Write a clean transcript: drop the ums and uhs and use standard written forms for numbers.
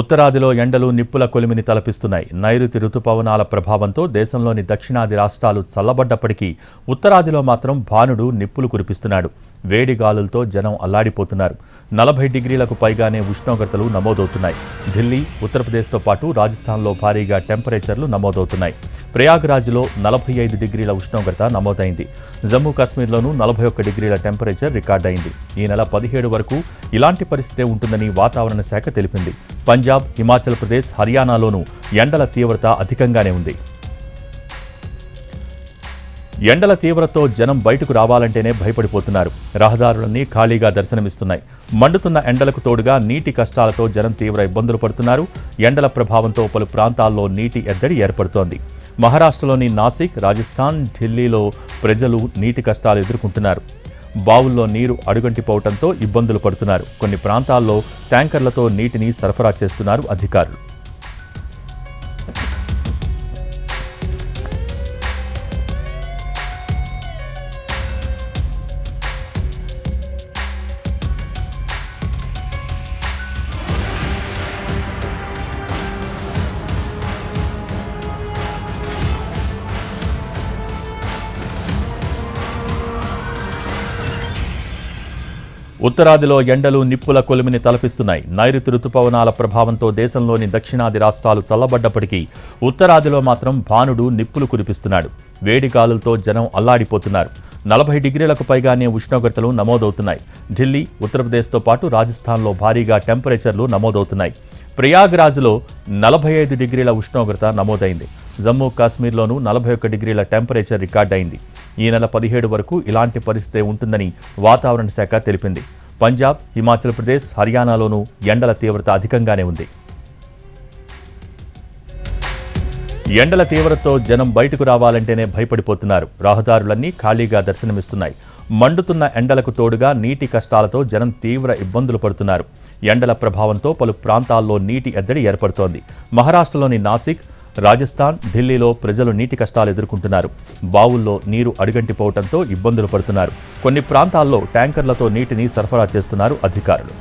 ఉత్తరాదిలో ఎండలు నిప్పుల కొలిమిని తలపిస్తున్నాయి. నైరుతి రుతుపవనాల ప్రభావంతో దేశంలోని దక్షిణాది రాష్ట్రాలు చల్లబడ్డప్పటికీ ఉత్తరాదిలో మాత్రం భానుడు నిప్పులు కురిపిస్తున్నాడు. వేడి గాలులతో జనం అల్లాడిపోతున్నారు. 40 డిగ్రీలకు పైగానే ఉష్ణోగ్రతలు నమోదవుతున్నాయి. ఢిల్లీ, ఉత్తరప్రదేశ్తో పాటు రాజస్థాన్లో భారీగా టెంపరేచర్లు నమోదవుతున్నాయి. ప్రయాగ్రాజ్లో 45 డిగ్రీల ఉష్ణోగ్రత నమోదైంది. జమ్మూ కాశ్మీర్లోనూ 41 డిగ్రీల టెంపరేచర్ రికార్డైంది. ఈ నెల 17 వరకు ఇలాంటి పరిస్థితే ఉంటుందని వాతావరణ శాఖ తెలిపింది. పంజాబ్, హిమాచల్ ప్రదేశ్, హర్యానాలోనూ ఎండల తీవ్రత అధికంగానే ఉంది. ఎండల తీవ్రతతో జనం బయటకు రావాలంటేనే భయపడిపోతున్నారు. రహదారులన్నీ ఖాళీగా దర్శనమిస్తున్నాయి. మండుతున్న ఎండలకు తోడుగా నీటి కష్టాలతో జనం తీవ్ర ఇబ్బందులు పడుతున్నారు. ఎండల ప్రభావంతో పలు ప్రాంతాల్లో నీటి ఎద్దడి ఏర్పడుతోంది. మహారాష్ట్రలోని నాసిక్, రాజస్థాన్, ఢిల్లీలో ప్రజలు నీటి కష్టాలు ఎదుర్కొంటున్నారు. బావుల్లో నీరు అడుగంటిపోవడంతో ఇబ్బందులు పడుతున్నారు. కొన్ని ప్రాంతాల్లో ట్యాంకర్లతో నీటిని సరఫరా చేస్తున్నారు అధికారులు. ఉత్తరాదిలో ఎండలు నిప్పుల కొలిమిని తలపిస్తున్నాయి. నైరుతి రుతుపవనాల ప్రభావంతో దేశంలోని దక్షిణాది రాష్ట్రాలు చల్లబడ్డప్పటికీ ఉత్తరాదిలో మాత్రం భానుడు నిప్పులు కురిపిస్తున్నాడు. వేడి గాలులతో జనం అల్లాడిపోతున్నారు. 40 డిగ్రీలకు పైగానే ఉష్ణోగ్రతలు నమోదవుతున్నాయి. ఢిల్లీ, ఉత్తరప్రదేశ్తో పాటు రాజస్థాన్లో భారీగా టెంపరేచర్లు నమోదవుతున్నాయి. ప్రయాగ్రాజ్లో 45 డిగ్రీల ఉష్ణోగ్రత నమోదైంది. జమ్మూ కాశ్మీర్లోనూ 41 డిగ్రీల టెంపరేచర్ రికార్డైంది. ఈ నెల 17 వరకు ఇలాంటి పరిస్థితే ఉంటుందని వాతావరణ శాఖ తెలిపింది. పంజాబ్, హిమాచల్ ప్రదేశ్, హర్యానాలోనూ ఎండల తీవ్రత అధికంగానే ఉంది. ఎండల తీవ్రతతో జనం బయటకు రావాలంటేనే భయపడిపోతున్నారు. రహదారులన్నీ ఖాళీగా దర్శనమిస్తున్నాయి. మండుతున్న ఎండలకు తోడుగా నీటి కష్టాలతో జనం తీవ్ర ఇబ్బందులు పడుతున్నారు. ఎండల ప్రభావంతో పలు ప్రాంతాల్లో నీటి ఎద్దడి ఏర్పడుతోంది. మహారాష్ట్రలోని నాసిక్, రాజస్థాన్, ఢిల్లీలో ప్రజలు నీటి కష్టాలు ఎదుర్కొంటున్నారు. బావుల్లో నీరు అడుగంటిపోవడంతో ఇబ్బందులు పడుతున్నారు. కొన్ని ప్రాంతాల్లో ట్యాంకర్లతో నీటిని సరఫరా చేస్తున్నారు అధికారులు.